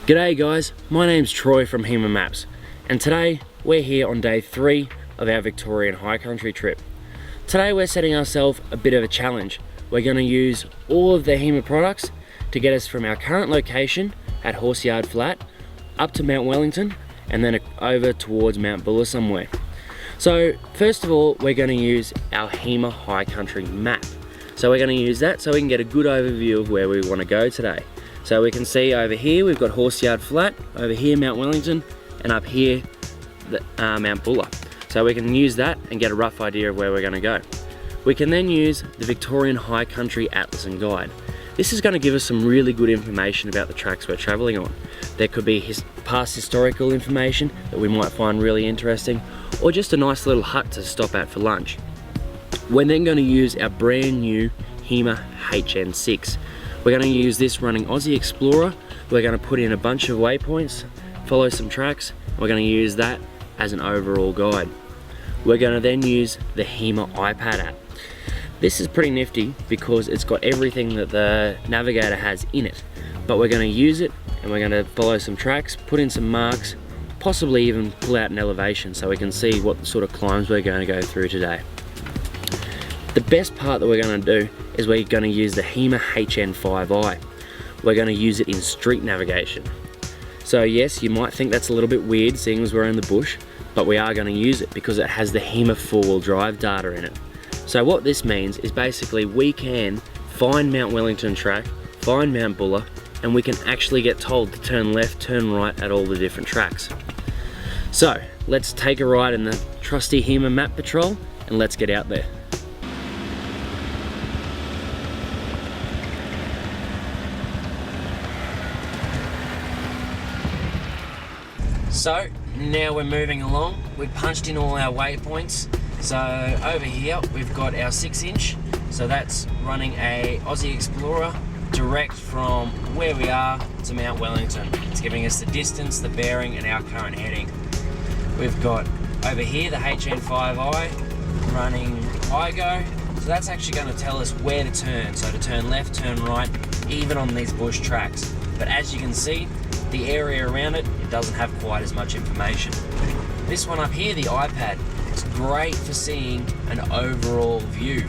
G'day guys, my name's Troy from Hema Maps, and today we're here on day 3 of our Victorian High Country trip. Today we're setting ourselves a bit of a challenge. We're going to use all of the Hema products to get us from our current location at Horseyard Flat up to Mount Wellington and then over towards Mount Buller somewhere. So first of all, we're going to use our Hema High Country map. So we're going to use that so we can get a good overview of where we want to go today. So we can see over here we've got Horseyard Flat, over here Mount Wellington, and up here Mount Buller. So we can use that and get a rough idea of where we're going to go. We can then use the Victorian High Country Atlas and Guide. This is going to give us some really good information about the tracks we're travelling on. There could be past historical information that we might find really interesting, or just a nice little hut to stop at for lunch. We're then going to use our brand new Hema HN6. We're going to use this running Aussie Explorer. We're going to put in a bunch of waypoints, follow some tracks. We're going to use that as an overall guide. We're going to then use the Hema iPad app. This is pretty nifty because it's got everything that the navigator has in it. But we're going to use it and we're going to follow some tracks, put in some marks, possibly even pull out an elevation so we can see what sort of climbs we're going to go through today. The best part that we're going to do is we're going to use the Hema HN5i. We're going to use it in street navigation. So yes, you might think that's a little bit weird seeing as we're in the bush, but we are going to use it because it has the Hema 4-wheel drive data in it. So what this means is basically we can find Mount Wellington track, find Mount Buller, and we can actually get told to turn left, turn right at all the different tracks. So let's take a ride in the trusty Hema Map Patrol and let's get out there. So now we're moving along. We've punched in all our waypoints. So over here we've got our 6-inch. So that's running a Aussie Explorer direct from where we are to Mount Wellington. It's giving us the distance, the bearing, and our current heading. We've got over here the HN5i running IGO. So that's actually going to tell us where to turn. So to turn left, turn right, even on these bush tracks. But as you can see, the area around it doesn't have quite as much information. This one up here, the iPad, it's great for seeing an overall view.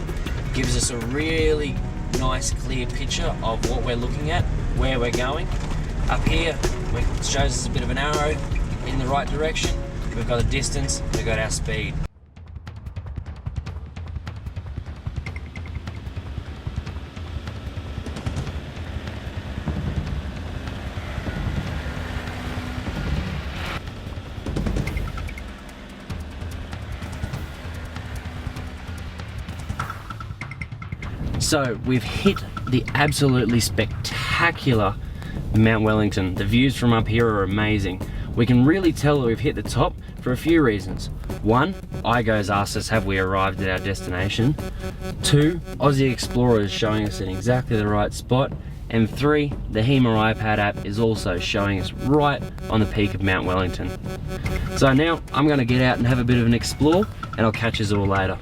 Gives us a really nice clear picture of what we're looking at, where we're going. Up here, it shows us a bit of an arrow in the right direction. We've got a distance, we've got our speed. So we've hit the absolutely spectacular Mount Wellington. The views from up here are amazing. We can really tell that we've hit the top for a few reasons. 1, IGO's asked us have we arrived at our destination. 2, Aussie Explorer is showing us in exactly the right spot. And 3, the Hema iPad app is also showing us right on the peak of Mount Wellington. So now I'm going to get out and have a bit of an explore and I'll catch us all later.